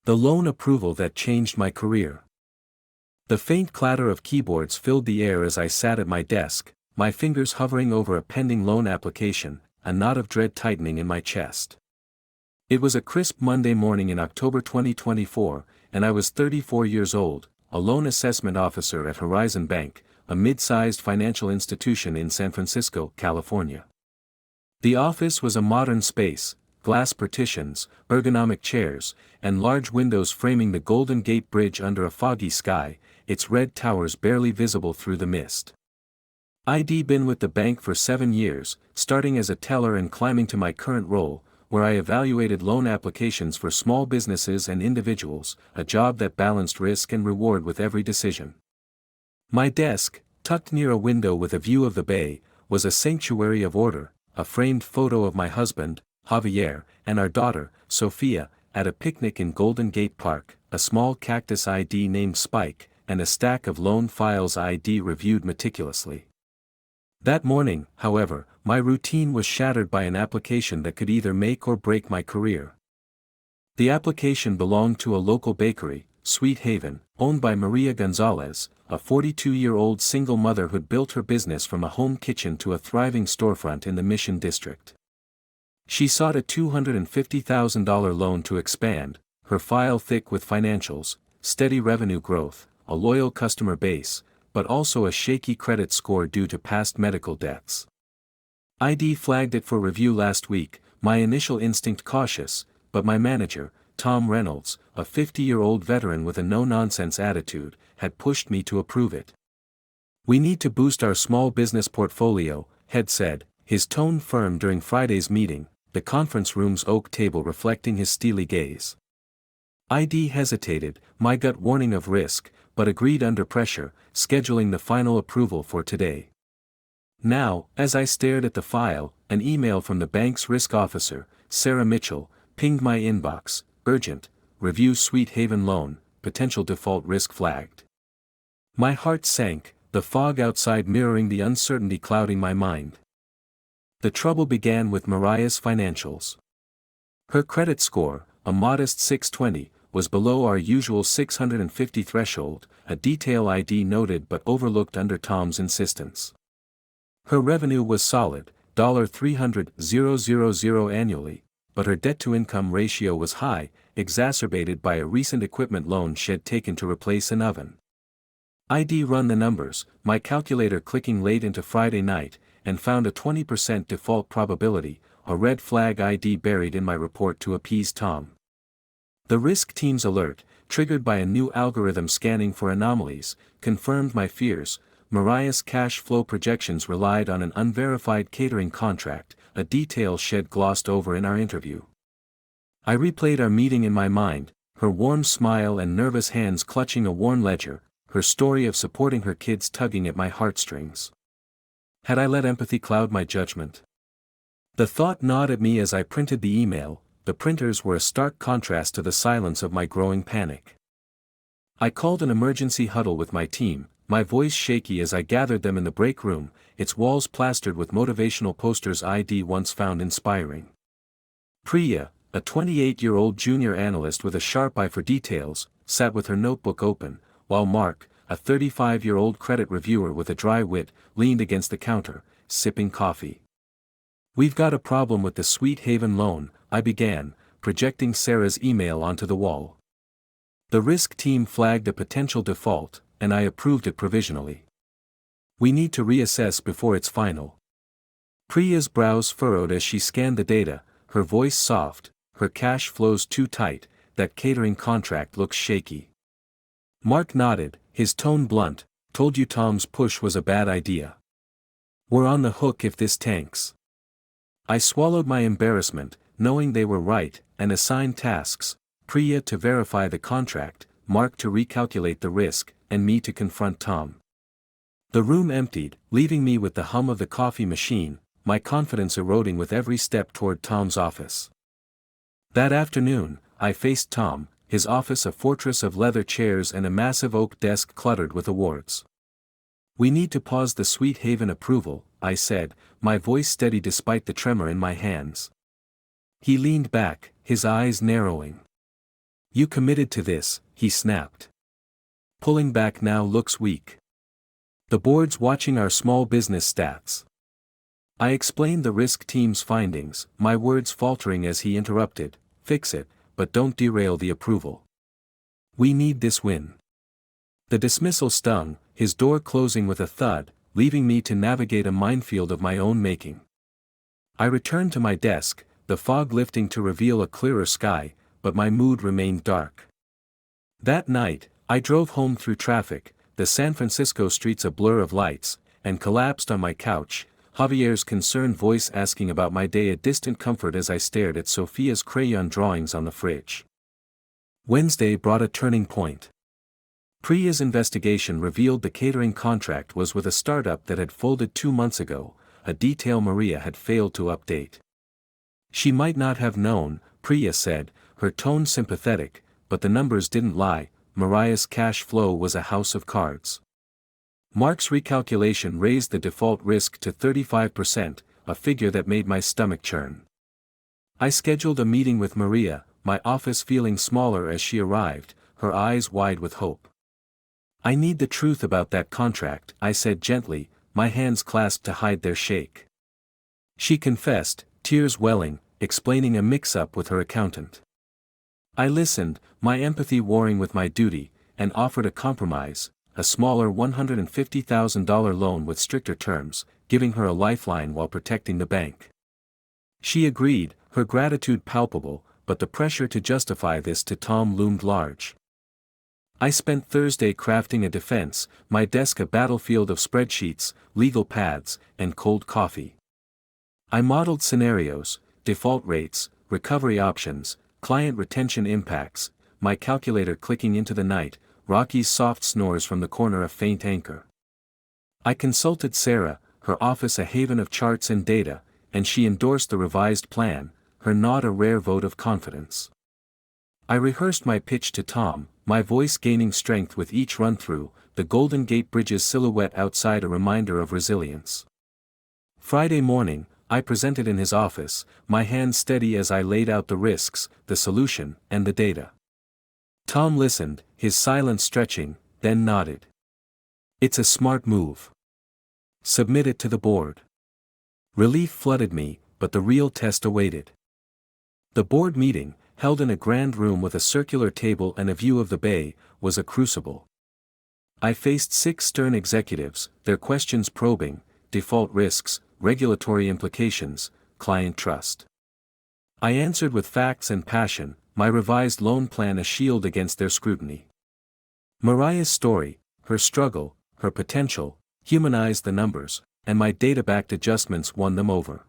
The loan approval that changed my career. The faint clatter of keyboards filled the air as I sat at my desk, my fingers hovering over a pending loan application, a knot of dread tightening in my chest. It was a crisp Monday morning in October 2024, and I was 34 years old, a loan assessment officer at Horizon Bank, a mid-sized financial institution in San Francisco, California. The office was a modern space, glass partitions, ergonomic chairs, and large windows framing the Golden Gate Bridge under a foggy sky, its red towers barely visible through the mist. I'd been with the bank for 7 years, starting as a teller and climbing to my current role, where I evaluated loan applications for small businesses and individuals, a job that balanced risk and reward with every decision. My desk, tucked near a window with a view of the bay, was a sanctuary of order, a framed photo of my husband, Javier, and our daughter, Sophia, at a picnic in Golden Gate Park, a small cactus ID named Spike, and a stack of loan files I'd reviewed meticulously. That morning, however, my routine was shattered by an application that could either make or break my career. The application belonged to a local bakery, Sweet Haven, owned by Maria Gonzalez, a 42-year-old single mother who'd built her business from a home kitchen to a thriving storefront in the Mission District. She sought a $250,000 loan to expand, her file thick with financials, steady revenue growth, a loyal customer base, but also a shaky credit score due to past medical deaths. I'd flagged it for review last week, my initial instinct cautious, but my manager, Tom Reynolds, a 50-year-old veteran with a no-nonsense attitude, had pushed me to approve it. "We need to boost our small business portfolio," Head said, his tone firm during Friday's meeting, the conference room's oak table reflecting his steely gaze. I'd hesitated, my gut warning of risk, but agreed under pressure, scheduling the final approval for today. Now, as I stared at the file, an email from the bank's risk officer, Sarah Mitchell, pinged my inbox, urgent, review Sweet Haven loan, potential default risk flagged. My heart sank, the fog outside mirroring the uncertainty clouding my mind. The trouble began with Mariah's financials. Her credit score, a modest 620, was below our usual 650 threshold, a detail I'd noted but overlooked under Tom's insistence. Her revenue was solid, $300,000 annually, but her debt-to-income ratio was high, exacerbated by a recent equipment loan she'd taken to replace an oven. I'd run the numbers, my calculator clicking late into Friday night, and found a 20% default probability, a red flag I'd buried in my report to appease Tom. The risk team's alert, triggered by a new algorithm scanning for anomalies, confirmed my fears. Mariah's cash flow projections relied on an unverified catering contract, a detail she'd glossed over in our interview. I replayed our meeting in my mind, her warm smile and nervous hands clutching a worn ledger, her story of supporting her kids tugging at my heartstrings. Had I let empathy cloud my judgment? The thought gnawed at me as I printed the email. The printers were a stark contrast to the silence of my growing panic. I called an emergency huddle with my team, my voice shaky as I gathered them in the break room, its walls plastered with motivational posters I'd once found inspiring. Priya, a 28-year-old junior analyst with a sharp eye for details, sat with her notebook open, while Mark, a 35-year-old credit reviewer with a dry wit, leaned against the counter, sipping coffee. "We've got a problem with the Sweet Haven loan," I began, projecting Sarah's email onto the wall. "The risk team flagged a potential default, and I approved it provisionally. We need to reassess before it's final." Priya's brows furrowed as she scanned the data, her voice soft, her cash flows too tight, that catering contract looks shaky. Mark nodded, his tone blunt, "Told you Tom's push was a bad idea. We're on the hook if this tanks." I swallowed my embarrassment, knowing they were right, and assigned tasks, Priya to verify the contract, Mark to recalculate the risk, and me to confront Tom. The room emptied, leaving me with the hum of the coffee machine, my confidence eroding with every step toward Tom's office. That afternoon, I faced Tom, his office a fortress of leather chairs and a massive oak desk cluttered with awards. "We need to pause the Sweet Haven approval," I said, my voice steady despite the tremor in my hands. He leaned back, his eyes narrowing. You committed to this, he snapped. Pulling back now looks weak. The board's watching our small business stats. I explained the risk team's findings, my words faltering as he interrupted, fix it, but don't derail the approval. We need this win. The dismissal stung, his door closing with a thud, leaving me to navigate a minefield of my own making. I returned to my desk, the fog lifting to reveal a clearer sky, but my mood remained dark. That night, I drove home through traffic, the San Francisco streets a blur of lights, and collapsed on my couch, Javier's concerned voice asking about my day a distant comfort as I stared at Sophia's crayon drawings on the fridge. Wednesday brought a turning point. Priya's investigation revealed the catering contract was with a startup that had folded 2 months ago, a detail Maria had failed to update. She might not have known, Priya said, her tone sympathetic, but the numbers didn't lie, Mariah's cash flow was a house of cards. Mark's recalculation raised the default risk to 35%, a figure that made my stomach churn. I scheduled a meeting with Maria, my office feeling smaller as she arrived, her eyes wide with hope. I need the truth about that contract, I said gently, my hands clasped to hide their shake. She confessed, tears welling, explaining a mix-up with her accountant. I listened, my empathy warring with my duty, and offered a compromise, a smaller $150,000 loan with stricter terms, giving her a lifeline while protecting the bank. She agreed, her gratitude palpable, but the pressure to justify this to Tom loomed large. I spent Thursday crafting a defense, my desk a battlefield of spreadsheets, legal pads, and cold coffee. I modeled scenarios, default rates, recovery options, client retention impacts, my calculator clicking into the night, Rocky's soft snores from the corner a faint anchor. I consulted Sarah, her office a haven of charts and data, and she endorsed the revised plan, her nod a rare vote of confidence. I rehearsed my pitch to Tom, my voice gaining strength with each run-through, the Golden Gate Bridge's silhouette outside a reminder of resilience. Friday morning, I presented in his office, my hands steady as I laid out the risks, the solution, and the data. Tom listened, his silence stretching, then nodded. It's a smart move. Submit it to the board. Relief flooded me, but the real test awaited. The board meeting, held in a grand room with a circular table and a view of the bay, was a crucible. I faced 6 stern executives, their questions probing, default risks, regulatory implications, client trust. I answered with facts and passion, my revised loan plan a shield against their scrutiny. Mariah's story, her struggle, her potential, humanized the numbers, and my data-backed adjustments won them over.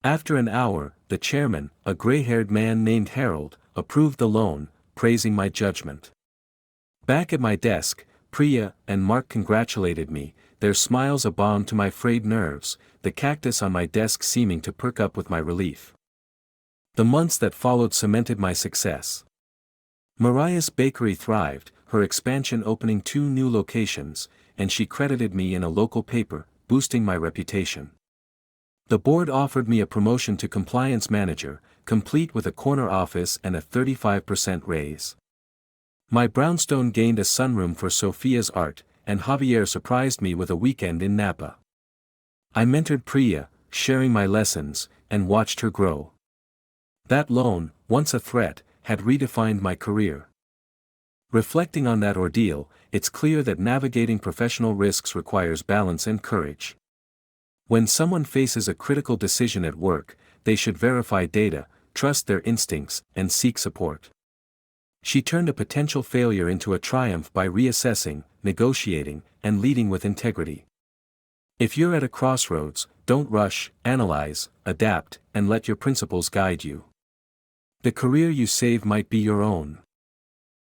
After an hour, the chairman, a gray-haired man named Harold, approved the loan, praising my judgment. Back at my desk, Priya and Mark congratulated me, their smiles a balm to my frayed nerves, the cactus on my desk seeming to perk up with my relief. The months that followed cemented my success. Mariah's bakery thrived, her expansion opening 2 new locations, and she credited me in a local paper, boosting my reputation. The board offered me a promotion to compliance manager, complete with a corner office and a 35% raise. My brownstone gained a sunroom for Sophia's art, and Javier surprised me with a weekend in Napa. I mentored Priya, sharing my lessons, and watched her grow. That loan, once a threat, had redefined my career. Reflecting on that ordeal, it's clear that navigating professional risks requires balance and courage. When someone faces a critical decision at work, they should verify data, trust their instincts, and seek support. She turned a potential failure into a triumph by reassessing, negotiating, and leading with integrity. If you're at a crossroads, don't rush, analyze, adapt, and let your principles guide you. The career you save might be your own.